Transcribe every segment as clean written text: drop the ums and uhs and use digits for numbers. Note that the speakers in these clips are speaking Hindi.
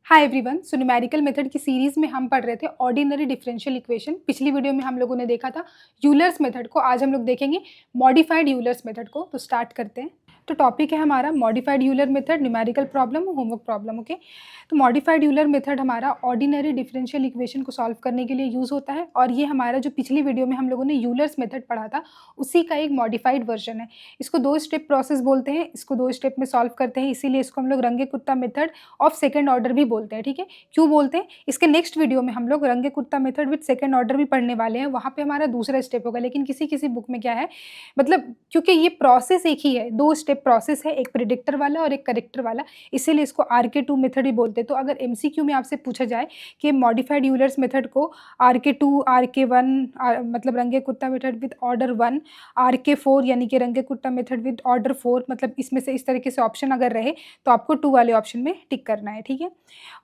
Hi everyone. So numerical method की सीरीज में हम पढ़ रहे थे ऑर्डिनरी डिफरेंशियल इक्वेशन। पिछली वीडियो में हम लोगों ने देखा था यूलर्स मेथड को। आज हम लोग देखेंगे मॉडिफाइड यूलर्स मेथड को। तो स्टार्ट करते हैं। तो टॉपिक है हमारा modified Euler method, numerical problem, homework problem. Okay, तो मॉडिफाइड यूलर मेथड हमारा ऑर्डिनरी डिफरेंशियल इक्वेशन को सॉल्व करने के लिए यूज़ होता है। और ये हमारा जो पिछली वीडियो में हम लोगों ने यूलर्स मेथड पढ़ा था उसी का एक मॉडिफाइड वर्जन है। इसको 2 स्टेप प्रोसेस बोलते हैं। इसको 2 स्टेप में सॉल्व करते हैं, इसीलिए इसको हम लोग रंगे कुत्ता मेथड ऑफ सेकेंड ऑर्डर भी बोलते हैं। ठीक है, क्यों बोलते हैं? इसके नेक्स्ट वीडियो में हम लोग रंगे कुत्ता मेथड विद सेकंड ऑर्डर भी पढ़ने वाले हैं। वहाँ पे हमारा दूसरा स्टेप होगा, लेकिन किसी किसी बुक में क्या है, मतलब क्योंकि ये प्रोसेस एक ही है, 2 स्टेप प्रोसेस है, एक प्रिडिक्टर वाला और एक करेक्टर वाला, इसीलिए इसको RK2 मेथड भी बोलते हैं। तो अगर MCQ में आपसे पूछा जाए कि मॉडिफाइड यूलर्स मेथड को RK2, RK1 मतलब रंगे कुत्ता मेथड विद ऑर्डर 1, RK4 यानी कि रंगे कुत्ता मेथड विद ऑर्डर 4, मतलब इसमें से इस तरीके से ऑप्शन अगर रहे तो आपको 2 वाले ऑप्शन में टिक करना है। ठीक है,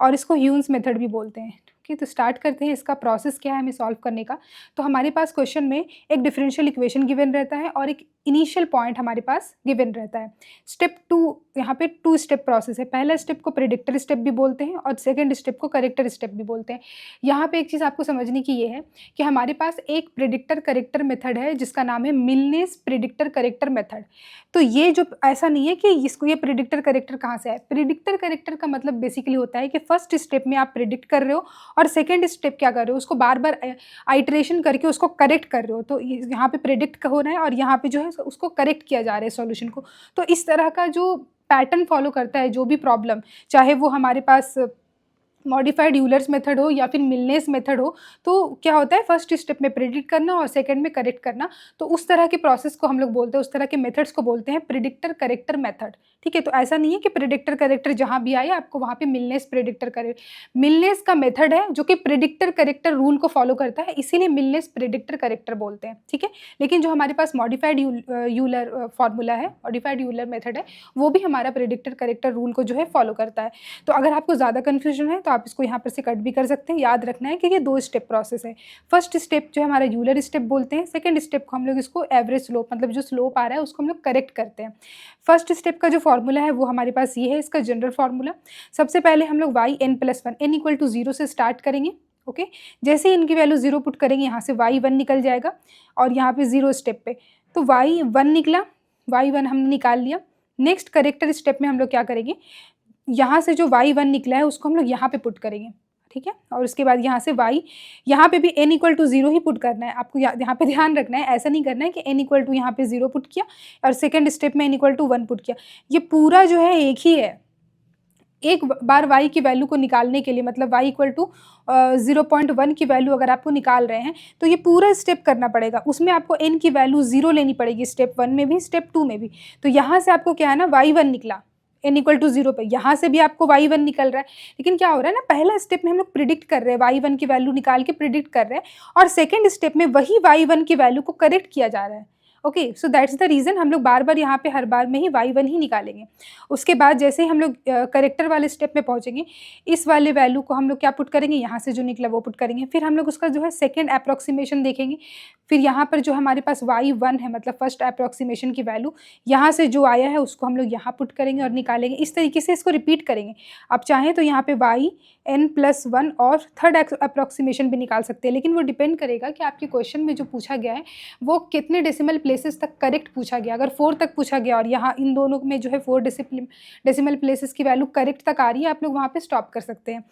और इसको ह्यून्स मेथड भी बोलते हैं। ओके, तो स्टार्ट करते हैं। इसका प्रोसेस क्या है हमें सॉल्व करने का। तो हमारे पास क्वेश्चन में एक डिफरेंशियल इक्वेशन गिवन रहता है और एक इनिशियल पॉइंट हमारे पास गिवन रहता है। स्टेप 2, यहाँ पे 2 स्टेप प्रोसेस है। पहला स्टेप को प्रेडिक्टर स्टेप भी बोलते हैं और सेकंड स्टेप को करेक्टर स्टेप भी बोलते हैं। यहाँ पे एक चीज़ आपको समझने की ये है कि हमारे पास एक प्रेडिक्टर करेक्टर मेथड है जिसका नाम है मिलनेस प्रेडिक्टर करेक्टर मेथड। तो ये जो ऐसा नहीं है कि इसको ये प्रेडिक्टर करेक्टर कहाँ से आए। प्रेडिक्टर करेक्टर का मतलब बेसिकली होता है कि फर्स्ट स्टेप में आप प्रेडिक्ट कर रहे हो और सेकेंड स्टेप क्या कर रहे हो, उसको बार बार आइटरेशन करके उसको करेक्ट कर रहे हो। तो यहाँ पे प्रेडिक्ट हो रहा है और यहाँ पे जो है उसको करेक्ट किया जा रहा है सॉल्यूशन को। तो इस तरह का जो पैटर्न फॉलो करता है जो भी प्रॉब्लम, चाहे वो हमारे पास मॉडिफाइड यूलर्स मेथड हो या फिर मिलनेस मेथड हो, तो क्या होता है फर्स्ट स्टेप में प्रेडिक्ट करना और सेकंड में करेक्ट करना। तो उस तरह के प्रोसेस को हम लोग बोलते हैं, उस तरह के मेथड्स को बोलते हैं प्रेडिक्टर करेक्टर मेथड। ठीक है, तो ऐसा नहीं है कि प्रेडिक्टर करेक्टर जहाँ भी आए आपको वहाँ पे मिलनेस प्रेडिक्टर करे। मिलनेस का मेथड है जो कि प्रेडिक्टर करेक्टर रूल को फॉलो करता है, इसीलिए मिलनेस प्रेडिक्टर करेक्टर बोलते हैं। ठीक है, लेकिन जो हमारे पास मॉडिफाइड यूलर फॉर्मूला है, मॉडिफाइड यूलर मेथड है, वो भी हमारा प्रेडिक्टर करेक्टर रूल को जो है फॉलो करता है। तो अगर आपको ज़्यादा कन्फ्यूजन है तो आप इसको यहाँ पर से कट भी कर सकते हैं। याद रखना है कि ये 2 स्टेप प्रोसेस है। फर्स्ट स्टेप जो है हमारा यूलर स्टेप बोलते हैं, सेकंड स्टेप को हम लोग इसको एवरेज स्लोप, मतलब जो स्लोप आ रहा है उसको हम लोग करेक्ट करते हैं। फर्स्ट स्टेप का जो फॉर्मूला है वो हमारे पास ये है, इसका जनरल फार्मूला। सबसे पहले हम लोग yn+1 n=0 से स्टार्ट करेंगे। ओके, जैसे ही इनकी वैल्यू 0 पुट करेंगे यहाँ से y1 निकल जाएगा और यहाँ पे 0 स्टेप पे तो y1 निकला, y1 हमने निकाल लिया। नेक्स्ट करेक्टर स्टेप में हम लोग क्या करेंगे, यहाँ से जो y1 निकला है उसको हम लोग यहाँ पे पुट करेंगे। ठीक है, और उसके बाद यहाँ से y, यहाँ पे भी n=0 ही पुट करना है आपको। यहाँ पे ध्यान रखना है, ऐसा नहीं करना है कि n= यहाँ पे 0 पुट किया और सेकंड स्टेप में n=1 पुट किया। ये पूरा जो है एक ही है। एक बार y की वैल्यू को निकालने के लिए, मतलब y = 0.1 की वैल्यू अगर आपको निकाल रहे हैं तो ये पूरा स्टेप करना पड़ेगा। उसमें आपको n की वैल्यू 0 लेनी पड़ेगी, स्टेप 1 में भी स्टेप 2 में भी। तो यहाँ से आपको क्या है ना, y1 निकला n=0 पे, यहाँ से भी आपको y1 निकल रहा है। लेकिन क्या हो रहा है ना, पहला स्टेप में हम लोग प्रिडिक्ट कर रहे हैं, y1 की वैल्यू निकाल के प्रिडिक्ट कर रहे हैं और सेकेंड स्टेप में वही y1 की वैल्यू को करेक्ट किया जा रहा है। Okay, so that's the reason हम लोग बार बार यहाँ पे हर बार में ही y1 ही निकालेंगे। उसके बाद जैसे ही हम लोग करेक्टर वाले स्टेप में पहुँचेंगे, इस वाले वैल्यू को हम लोग क्या पुट करेंगे, यहाँ से जो निकला वो पुट करेंगे। फिर हम लोग उसका जो है सेकेंड अप्रॉक्सीमेशन देखेंगे। फिर यहाँ पर जो हमारे पास y1 है, मतलब फर्स्ट अप्रॉक्सीमेशन की वैल्यू, यहाँ से जो आया है उसको हम लोग यहाँ पुट करेंगे और निकालेंगे। इस तरीके से इसको रिपीट करेंगे। आप चाहें तो यहाँ पे yn+1 और थर्ड अप्रॉक्सीमेशन भी निकाल सकते हैं, लेकिन वो डिपेंड करेगा कि आपके क्वेश्चन में जो पूछा गया है वो कितने डेसिमल प्लेसेस तक करेक्ट पूछा गया। अगर 4 तक पूछा गया और यहाँ इन दोनों में जो है 4 डेसिमल प्लेसेस की वैल्यू करेक्ट तक आ रही है, आप लोग वहाँ पे स्टॉप कर सकते हैं।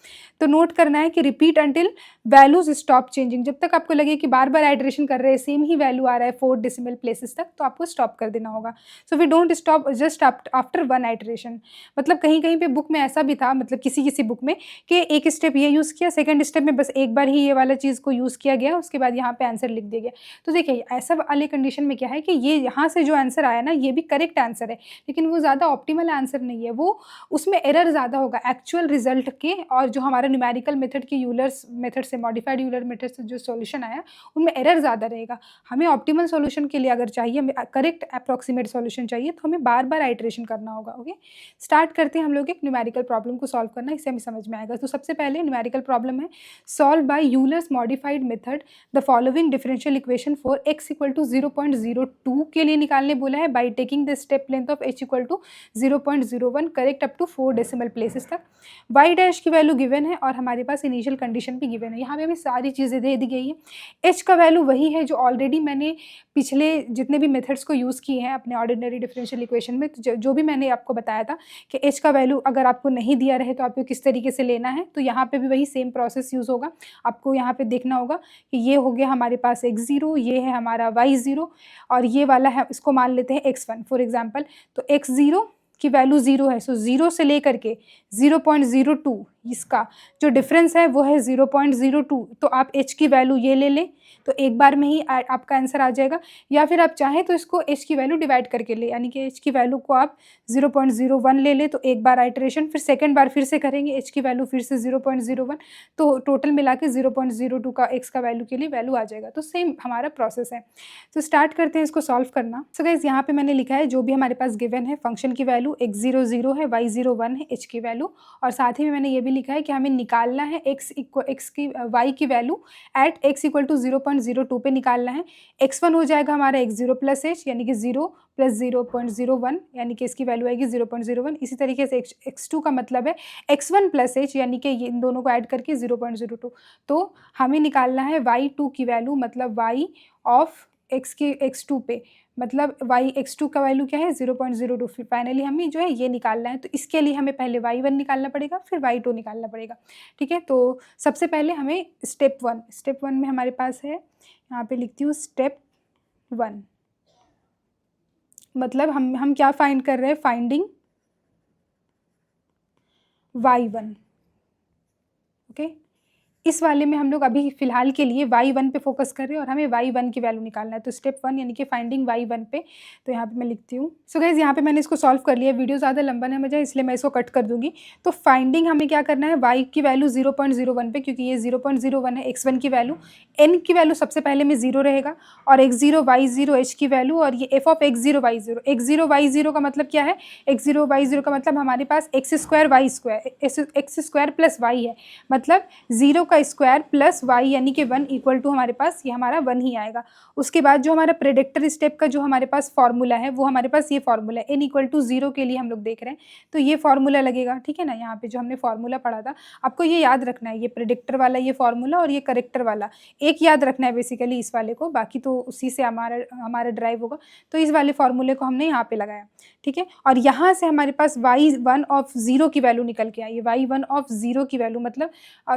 तो नोट करना है कि repeat until values stop changing. जब तक आपको लगे कि बार बार आइटरेशन कर रहे हैं, सेम ही वैल्यू आ रहा है 4 डेसिमल प्लेसेस तक, तो आपको स्टॉप कर देना होगा। So we don't stop just after 1 iteration. मतलब कहीं कहीं पे बुक में ऐसा भी था, मतलब किसी किसी बुक में, कि एक स्टेप ये यूज़ किया, सेकंड स्टेप में बस एक बार ही ये वाला चीज़ को यूज़ किया गया, उसके बाद यहाँ पे आंसर लिख दिया गया। तो देखिए ऐसा वाले कंडीशन में क्या है कि ये यहाँ से जो आंसर आया ना, ये भी करेक्ट आंसर है, लेकिन वो ज़्यादा ऑप्टिमल आंसर नहीं है, वो उसमें एरर ज़्यादा होगा एक्चुअल रिजल्ट के। और जो हमारा न्यूमेरिकल मेथड की यूलर्स मेथड से, मॉडिफाइड यूलर मेथड से जो सॉल्यूशन आया उनमें एरर ज़्यादा रहेगा। हमें ऑप्टिमल सॉल्यूशन के लिए अगर चाहिए, हमें करेक्ट अप्रॉक्सीमेट सॉल्यूशन चाहिए, तो हमें बार बार आइटरेशन करना होगा। ओके, स्टार्ट करते हैं हम लोग एक न्यूमेरिकल प्रॉब्लम को सॉल्व करना, इससे हमें समझ में आएगा। तो सबसे पहले न्यूमेरिकल प्रॉब्लम है, solve by Euler's modified method the following differential equation for x = 0.02 0.02 के लिए निकालने बोला है by taking the step length of h equal to 0.01 correct up to 4 decimal places तक। y डैश की वैल्यू गिवन है और हमारे पास इनिशियल कंडीशन भी गिवन है। यहाँ पे हमें सारी चीज़ें दे दी गई है। h का वैल्यू वही है जो ऑलरेडी मैंने पिछले जितने भी मेथड्स को यूज़ किए हैं अपने ऑर्डिनरी डिफरेंशियल इक्वेशन में, तो जो भी मैंने आपको बताया था कि h का वैल्यू अगर आपको नहीं दिया रहे तो आपको किस तरीके से लेना है, तो यहाँ पे भी वही सेम प्रोसेस यूज़ होगा। आपको यहाँ पे देखना होगा कि ये हो गया हमारे पास x0, ये है हमारा y0 और ये वाला है, इसको मान लेते हैं x1 फॉर एग्जांपल। तो x0 की वैल्यू 0 है, सो 0 से लेकर के 0.02 इसका जो डिफरेंस है वो है 0.02। तो आप h की वैल्यू ये ले लें तो एक बार में ही आपका आंसर आ जाएगा, या फिर आप चाहें तो इसको h की वैल्यू डिवाइड करके ले, यानी कि h की वैल्यू को आप 0.01 ले लें तो एक बार आइटरेशन, फिर सेकंड बार फिर से करेंगे h की वैल्यू फिर से 0.01, तो टोटल मिला के 0.02 का x का वैल्यू के लिए वैल्यू आ जाएगा। तो सेम हमारा प्रोसेस है। तो स्टार्ट करते हैं इसको सॉल्व करना। सो गाइस यहाँ पे मैंने लिखा है जो भी हमारे पास गिवन है, फंक्शन की वैल्यू x0 0 है, y0 1 है, h की वैल्यू, और साथ ही में मैंने ये भी लिखा है कि हमें निकालना है y की value at x equal to 0.02 पे निकालना है। x1 हो जाएगा हमारा x0 प्लस h यानी कि 0 प्लस 0.01 यानी कि इसकी वैल्यू आएगी 0.01। इसी तरीके से x2 का मतलब है x1 प्लस h यानी कि इन दोनों को ऐड करके 0.02। तो हमें निकालना है y2 की वैल्यू, मतलब y ऑफ x के x2 पे, मतलब y x2 का वैल्यू क्या है 0.02। फिर फाइनली हमें जो है ये निकालना है, तो इसके लिए हमें पहले y1 निकालना पड़ेगा फिर y2 निकालना पड़ेगा। ठीक है, तो सबसे पहले हमें स्टेप वन में हमारे पास है, यहाँ पे लिखती हूँ स्टेप 1, मतलब हम क्या फाइंड कर रहे हैं, फाइंडिंग y1। ओके, इस वाले में हम लोग अभी फिलहाल के लिए y1 पे फोकस कर रहे हैं और हमें y1 की वैल्यू निकालना है। तो स्टेप 1 यानी कि फाइंडिंग y1 पे, तो यहाँ पे मैं लिखती हूँ। सो गाइस यहाँ पे मैंने इसको सॉल्व कर लिया। वीडियो ज़्यादा लंबा ना मुझे, इसलिए मैं इसको कट कर दूंगी। तो फाइंडिंग हमें क्या करना है, y की वैल्यू 0.01 पे, क्योंकि ये 0.01 है x1 की वैल्यू, n की वैल्यू सबसे पहले में 0 रहेगा, और x0 y0 h की वैल्यू, और ये f ऑफ x0 y0 का मतलब क्या है, x0 y0 का मतलब हमारे पास x² y² प्लस y है, मतलब 0 का स्क्वायर प्लस y यानी कि 1 इक्वल टू हमारे पास ये हमारा 1 ही आएगा। उसके बाद जो हमारा प्रेडिक्टर स्टेप का जो हमारे पास फॉर्मूला है वो हमारे पास ये फॉर्मूला है, n इक्वल टू 0 के लिए हम लोग देख रहे हैं, तो ये फॉर्मूला लगेगा। ठीक है ना, यहाँ पे जो हमने फॉर्मूला पढ़ा था आपको ये याद रखना है, ये प्रेडिक्टर वाला ये फॉर्मूला और ये करेक्टर वाला एक याद रखना है बेसिकली इस वाले को, बाकी तो उसी से हमारा ड्राइव होगा। तो इस वाले फॉर्मूले को हमने यहाँ पे लगाया। ठीक है, और यहाँ से हमारे पास y1 ऑफ 0 की वैल्यू निकल के आई है, y1 ऑफ 0 की वैल्यू मतलब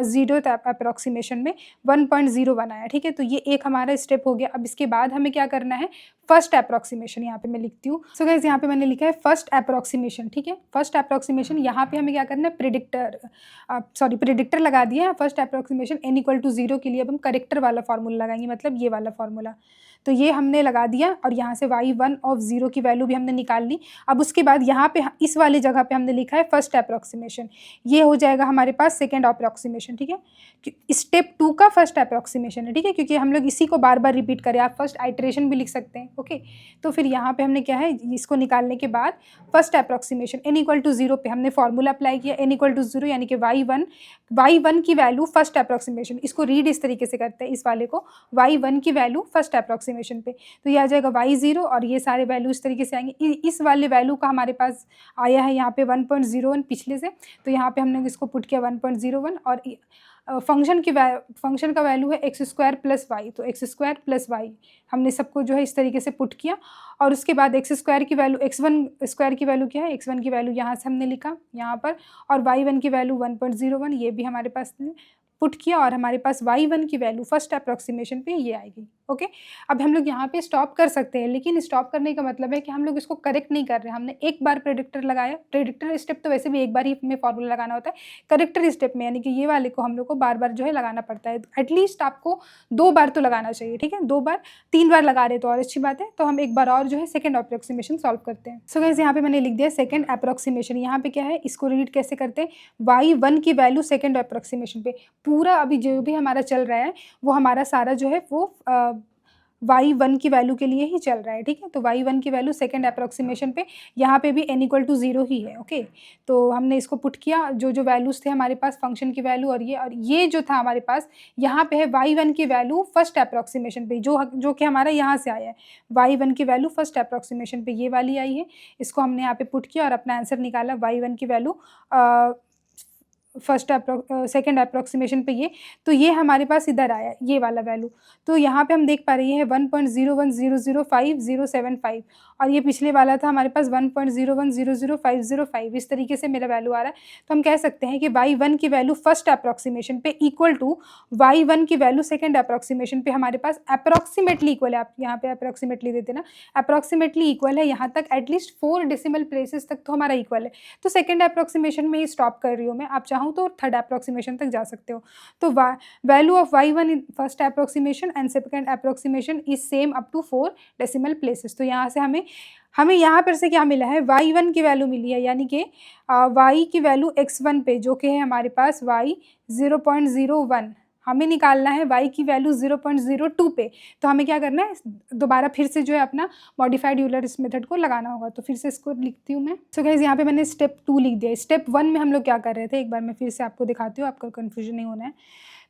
0th अप्रोक्सीमेशन में 1.01 आया। ठीक है, तो ये एक हमारा स्टेप हो गया। अब इसके बाद हमें क्या करना है, फर्स्ट अप्रोक्सीमेशन, यहाँ पे मैं लिखती हूँ। सो गाइस यहाँ पे मैंने लिखा है फर्स्ट अप्रोक्सीमेशन। ठीक है, फर्स्ट अप्रोक्सीमेशन, यहाँ पे हमें क्या करना है, प्रिडिक्टर लगा दिया है first approximation n equal to 0 के लिए। अब हम करेक्टर वाला फार्मूला लगाएंगे, मतलब ये वाला फार्मूला, तो ये हमने लगा दिया, और यहाँ से y1 ऑफ 0 की वैल्यू भी हमने निकाल ली। अब उसके बाद यहाँ पे इस वाली जगह पे हमने लिखा है फर्स्ट अप्रोक्सीमेशन, ये हो जाएगा हमारे पास सेकंड अप्रोक्सीमेशन। ठीक है, स्टेप 2 का फर्स्ट अप्रोक्सीमेशन है। ठीक है, क्योंकि हम लोग इसी को बार बार रिपीट करें, आप फर्स्ट आइटरेशन भी लिख सकते हैं। ओके, तो फिर यहाँ पे हमने क्या है, इसको निकालने के बाद first approximation n equal to 0 पे हमने फॉर्मूला अप्लाई किया, n इक्वल टू 0 यानी कि y1 की वैल्यू फर्स्ट अप्रोक्सीमेशन, इसको रीड इस तरीके से करते हैं, इस वाले को y1 की वैल्यू फर्स्ट अप्रोक्सीमेशन पे, तो ये आ जाएगा y0 और ये सारे वैल्यू इस तरीके से आएंगे। इस वाले वैल्यू का हमारे पास आया है यहाँ पे 1.01 पिछले से, तो यहाँ पे हमने इसको पुट किया 1.01, और फंक्शन का वैल्यू है x² प्लस वाई, तो x² प्लस वाई हमने सबको जो है इस तरीके से पुट किया, और उसके बाद x² की वैल्यू, x1² की वैल्यू क्या है, x1 की वैल्यू यहाँ से हमने लिखा यहाँ पर, और y1 की वैल्यू 1.01 ये भी हमारे पास पुट किया, और हमारे पास y1 की वैल्यू फर्स्ट अप्रोक्सीमेशन पे ये आएगी। ओके, अब हम लोग यहाँ पे स्टॉप कर सकते हैं, लेकिन स्टॉप करने का मतलब है कि हम लोग इसको करेक्ट नहीं कर रहे हैं। हमने एक बार प्रेडिक्टर लगाया, प्रेडिक्टर स्टेप तो वैसे भी एक बार ही हमें फॉर्मूला लगाना होता है, करेक्टर स्टेप में यानी कि ये वाले को हम लोग को बार बार जो है लगाना पड़ता है। एटलीस्ट आपको 2 बार तो लगाना चाहिए। ठीक है, 2 बार 3 बार लगा रहे तो और अच्छी बात है। तो हम एक बार और जो है सेकंड अप्रोक्सीमेशन सॉल्व करते हैं। सो गाइस यहाँ पे मैंने लिख दिया सेकंड अप्रोक्सीमेशन। यहाँ पे क्या है, इसको रीड कैसे करते हैं, y1 की वैल्यू सेकंड अप्रोक्सीमेशन पे, पूरा अभी जो भी हमारा चल रहा है वो हमारा सारा जो है वो y1 की वैल्यू के लिए ही चल रहा है, ठीक है। तो y1 की वैल्यू सेकंड अप्रॉक्सीमेशन पे यहाँ पे भी n = 0 ही है, ओके। तो हमने इसको पुट किया, जो जो वैल्यूज़ थे हमारे पास फंक्शन की वैल्यू, और ये जो था हमारे पास यहाँ पे है y1 की वैल्यू फर्स्ट अप्रॉक्सीमेशन पे, जो कि हमारा यहाँ से आया है। y1 की वैल्यू फर्स्ट अप्रॉक्सीमेशन पे ये वाली आई है, इसको हमने यहाँ पे पुट किया और अपना आंसर निकाला। y1 की वैल्यू सेकंड अप्रॉक्सीमेशन पे ये, तो ये हमारे पास इधर आया ये वाला वैल्यू। तो यहाँ पे हम देख पा रहे हैं 1.01005,075, और ये पिछले वाला था हमारे पास 1.0100505। इस तरीके से मेरा वैल्यू आ रहा है। तो हम कह सकते हैं कि y1 की वैल्यू फर्स्ट अप्रॉक्सीमेशन पे इक्वल टू y1 की वैल्यू सेकंड अप्रॉक्सीमेशन पे हमारे पास अप्रॉक्सीमेटली इक्वल है। आप यहाँ पे अप्रॉक्सीमेटली देते ना, अप्रॉक्सीमेटली इक्वल है यहाँ तक, एटलीस्ट 4 डेसिमल प्लेसेस तक तो हमारा इक्वल है। तो सेकंड अप्रॉक्सीमेशन में ही स्टॉप कर रही हूँ मैं, आप चाहो तो थर्ड अप्रॉक्सीमेशन तक जा सकते हो। तो value of y1 in first approximation and second approximation is same up to 4 decimal places. तो यहाँ से हमें यहाँ पर से क्या मिला है, y1 की वैल्यू मिली है, यानी कि y की वैल्यू x1 पे जो कि है हमारे पास y 0.01, हमें निकालना है y की वैल्यू 0.02 पे। तो हमें क्या करना है, दोबारा फिर से जो है अपना मॉडिफाइड यूलर्स मेथड को लगाना होगा। तो फिर से इसको लिखती हूँ मैं। सो गाइस यहाँ पे मैंने स्टेप 2 लिख दिया। स्टेप 1 में हम लोग क्या कर रहे थे, एक बार मैं फिर से आपको दिखाती हूँ, आपको कन्फ्यूजन नहीं होना है।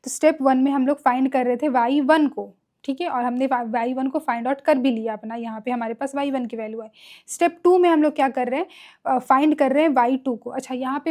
तो स्टेप 1 में हम लोग फाइंड कर रहे थे y1 को, ठीक है, और हमने y1 को फाइंड आउट कर भी लिया अपना, यहाँ पे हमारे पास y1 की वैल्यू है। स्टेप 2 में हम लोग क्या कर रहे हैं, फाइंड कर रहे हैं y2 को। अच्छा, यहाँ पे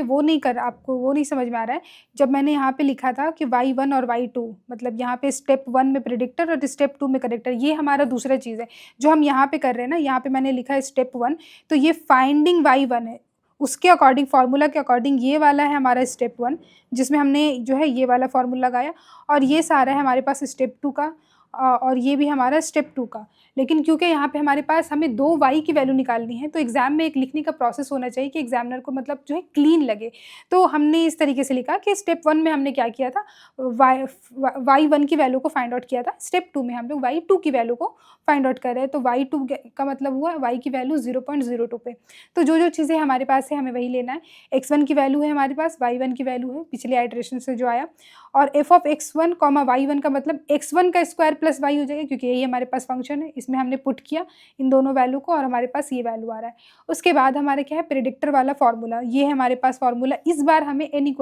आपको वो नहीं समझ में आ रहा है, जब मैंने यहाँ पे लिखा था कि y1 और y2, मतलब यहाँ पे स्टेप 1 में प्रेडिक्टर और स्टेप 2 में करेक्टर, ये हमारा दूसरा चीज़ है। जो हम यहाँ पे कर रहे हैं ना, यहाँ पे मैंने लिखा है स्टेप 1, तो ये फाइंडिंग y1 है, उसके अकॉर्डिंग, फार्मूला के अकॉर्डिंग ये वाला है हमारा स्टेप 1, जिसमें हमने जो है ये वाला फार्मूला लगाया, और ये सारा है हमारे पास स्टेप 2 का, और ये भी हमारा स्टेप 2 का। लेकिन क्योंकि यहाँ पे हमारे पास हमें 2 y की वैल्यू निकालनी है, तो एग्जाम में एक लिखने का प्रोसेस होना चाहिए कि एग्जामिनर को मतलब जो है क्लीन लगे। तो हमने इस तरीके से लिखा कि स्टेप 1 में हमने क्या किया था, y1 की वैल्यू को फाइंड आउट किया था। स्टेप 2 में हम लोग y2 की वैल्यू को फाइंड आउट कर रहे हैं। तो y2 का मतलब हुआ y की वैल्यू 0.02 पे। तो जो जो चीज़ें हमारे पास है हमें वही लेना है। x1 की वैल्यू है हमारे पास, y1 की वैल्यू है पिछले आइटरेशन से जो आया, और f ऑफ x1, y1 का मतलब x1 का स्क्वायर प्लस y हो जाएगा, क्योंकि यही हमारे पास फंक्शन है। इसमें हमने पुट किया इन दोनों वैल्यू को, और हमारे पास ये वैल्यू आ रहा है। उसके बाद हमारे क्या है, प्रेडिक्टर वाला फार्मूला, ये है हमारे पास फार्मूला। इस बार हमें n =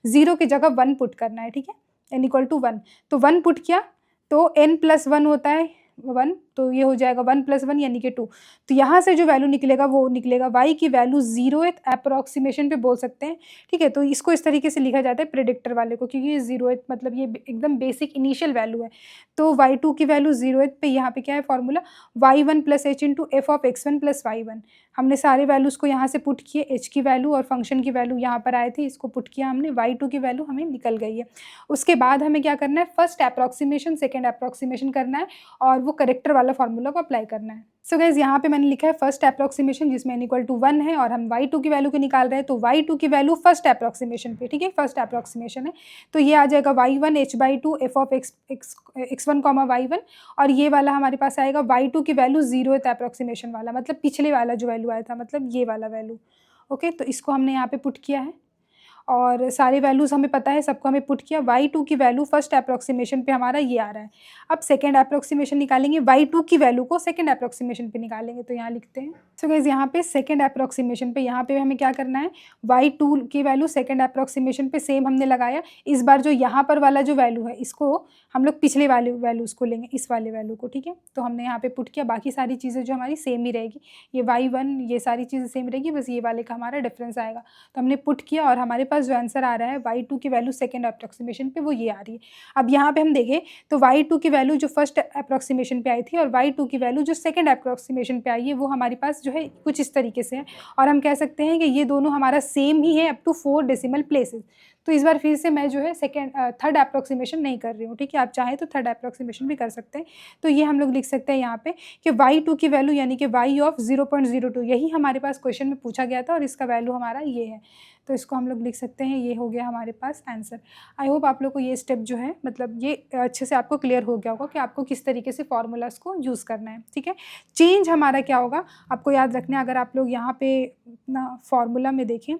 0 की जगह 1 पुट करना है, ठीक है, n = 1। तो 1 पुट किया तो n + 1 होता है 1, तो ये हो जाएगा 1 + 1 यानी कि 2। तो यहाँ से जो वैल्यू निकलेगा वो निकलेगा y की वैल्यू 0th अप्रॉक्सीमेशन पे बोल सकते हैं, ठीक है। तो इसको इस तरीके से लिखा जाता है प्रेडिक्टर वाले को, क्योंकि ये 0th मतलब ये एकदम बेसिक इनिशियल वैल्यू है। तो y2 की वैल्यू 0th पे यहाँ पे क्या है formula, y1 + h × f of x1 + y1। हमने सारे वैल्यूज़ को यहाँ से पुट किए, h की वैल्यू और फंक्शन की वैल्यू यहाँ पर आए थे, इसको पुट किया हमने, y2 की वैल्यू हमें निकल गई है। उसके बाद हमें क्या करना है, फर्स्ट अप्रॉक्सीमेशन सेकेंड अप्रॉक्सीमेशन करना है, और वो करेक्टर वाला फार्मूला को अप्लाई करना है। सो गाइस यहाँ पे मैंने लिखा है फर्स्ट अप्रॉक्सीमेशन, जिसमें n = 1 है, और हम y2 की वैल्यू को निकाल रहे हैं। तो y2 की वैल्यू फर्स्ट अप्रॉक्सीमेशन पे, ठीक है, फर्स्ट अप्रॉक्सीमेशन है, तो ये आ जाएगा y1 h/2 f of x1, y1, और ये वाला हमारे पास आएगा y2 की वैल्यू 0th अप्रॉक्सीमेशन वाला, मतलब पिछले वाला जो वैल्यू आया था, मतलब ये वाला वैल्यू, ओके। तो इसको हमने यहाँ पे पुट किया है, और सारे वैल्यूज़ हमें पता है, सबको हमें पुट किया। y2 की वैल्यू फर्स्ट अप्रॉक्सीमेशन पे हमारा ये आ रहा है। अब सेकेंड अप्रॉक्सीमेशन निकालेंगे, y2 की वैल्यू को सेकेंड अप्रॉक्सीमेशन पे निकालेंगे। तो यहाँ लिखते हैं। सो गाइस यहाँ पे सेकेंड अप्रॉक्सीमेशन पे, यहाँ पे हमें क्या करना है, y2 की वैल्यू सेकेंड अप्रॉक्सीमेशन पे सेम हमने लगाया। इस बार जो यहाँ पर वाला जो वैल्यू है, इसको हम लोग पिछले वैल्यूज़ को लेंगे, इस वाले वैल्यू को, ठीक है। तो हमने यहाँ पे पुट किया, बाकी सारी चीज़ें जो हमारी सेम ही रहेगी, ये y1 ये सारी चीज़ें सेम रहेगी, बस ये वाले का हमारा डिफरेंस आएगा। तो हमने पुट किया, और हमारे पास जो आंसर आ रहा है y2 की वैल्यू सेकेंड अप्रॉक्सीमेशन पे वो ये आ रही है। अब यहाँ पे हम देखें तो y2 की वैल्यू जो फर्स्ट अप्रॉक्सीमेशन पे आई थी, और y2 की वैल्यू जो सेकेंड अप्रॉक्सीमेशन पे आई है, वो हमारे पास जो है कुछ इस तरीके से है, और हम कह सकते हैं कि ये दोनों हमारा सेम ही है अप टू 4 डेसिमल प्लेसेस। तो इस बार फिर से मैं जो है थर्ड अप्रॉक्सीमेशन नहीं कर रही हूँ, ठीक है। आप चाहें तो थर्ड अप्रॉक्सीमेशन भी कर सकते हैं। तो ये हम लोग लिख सकते हैं यहाँ पे कि y2 की वैल्यू यानी कि y ऑफ 0.02, यही हमारे पास क्वेश्चन में पूछा गया था, और इसका वैल्यू हमारा ये है। तो इसको हम लोग लिख सकते हैं, ये हो गया हमारे पास आंसर। आई होप आप लोग को ये स्टेप जो है, मतलब ये अच्छे से आपको क्लियर हो गया होगा कि आपको किस तरीके से फॉर्मूलाज को यूज़ करना है, ठीक है। चेंज हमारा क्या होगा, आपको याद रखना है, अगर आप लोग यहाँ पे ना फॉर्मूला में देखें,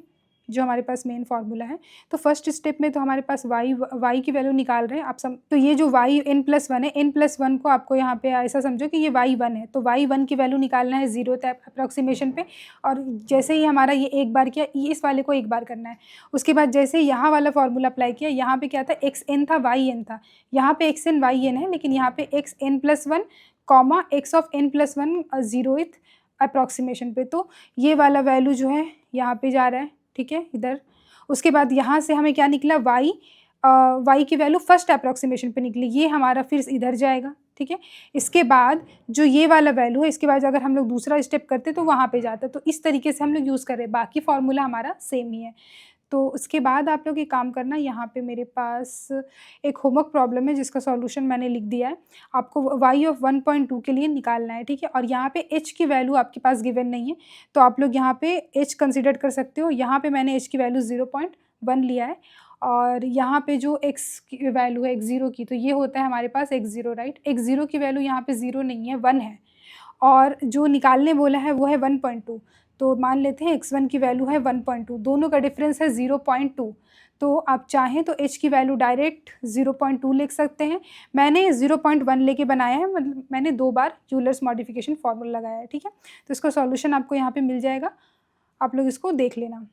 जो हमारे पास मेन फार्मूला है। तो फर्स्ट स्टेप में तो हमारे पास y की वैल्यू निकाल रहे हैं आप सब। तो ये जो y n+1 है, n+1 को आपको यहाँ पे ऐसा समझो कि ये y1 है, तो y1 की वैल्यू निकालना है 0th अप्रॉक्सीमेशन पे। और जैसे ही हमारा ये एक बार किया, इस वाले को एक बार करना है। उसके बाद जैसे यहाँ वाला फार्मूला अप्लाई किया, यहाँ पे क्या था, xn था, yn था। यहाँ पे xn yn है, लेकिन यहाँ पे xn+1 comma x of n+1 0th approximation पे। तो ये वाला वैल्यू जो है यहाँ पे जा रहा है, ठीक है, इधर। उसके बाद यहाँ से हमें क्या निकला, y की वैल्यू फर्स्ट अप्रॉक्सीमेशन पे निकली, ये हमारा फिर इधर जाएगा, ठीक है। इसके बाद जो ये वाला वैल्यू है, इसके बाद अगर हम लोग दूसरा स्टेप करते तो वहाँ पे जाता। तो इस तरीके से हम लोग यूज़ कर रहे हैं, बाकी फार्मूला हमारा सेम ही है। तो उसके बाद आप लोग ये काम करना, यहाँ पे मेरे पास एक होमवर्क प्रॉब्लम है जिसका सॉल्यूशन मैंने लिख दिया है। आपको y ऑफ 1.2 के लिए निकालना है, ठीक है। और यहाँ पे h की वैल्यू आपके पास गिवन नहीं है, तो आप लोग यहाँ पे h कंसिडर कर सकते हो। यहाँ पे मैंने h की वैल्यू 0.1 लिया है, और यहाँ पे जो x की वैल्यू है x0 की, तो ये होता है हमारे पास x0, राइट। x0 की वैल्यू यहाँ पे 0 नहीं है, 1 है, और जो निकालने बोला है वो है 1.2। तो मान लेते हैं x1 की वैल्यू है 1.2, दोनों का डिफरेंस है 0.2। तो आप चाहें तो h की वैल्यू डायरेक्ट 0.2 लिख सकते हैं। मैंने 0.1 लेके बनाया है, मतलब मैंने 2 बार यूलर्स मॉडिफिकेशन फार्मूला लगाया है, ठीक है। तो इसका सॉल्यूशन आपको यहाँ पे मिल जाएगा, आप लोग इसको देख लेना,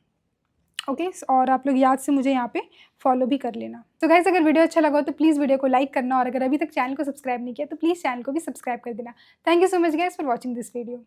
ओके। और आप लोग याद से मुझे यहाँ पे फॉलो भी कर लेना। तो गाइस, अगर वीडियो अच्छा लगा हो तो प्लीज़ वीडियो को लाइक करना, और अगर अभी तक चैनल को सब्सक्राइब नहीं किया तो प्लीज़ चैनल को भी सब्सक्राइब कर देना। Thank you so much guys for watching this video.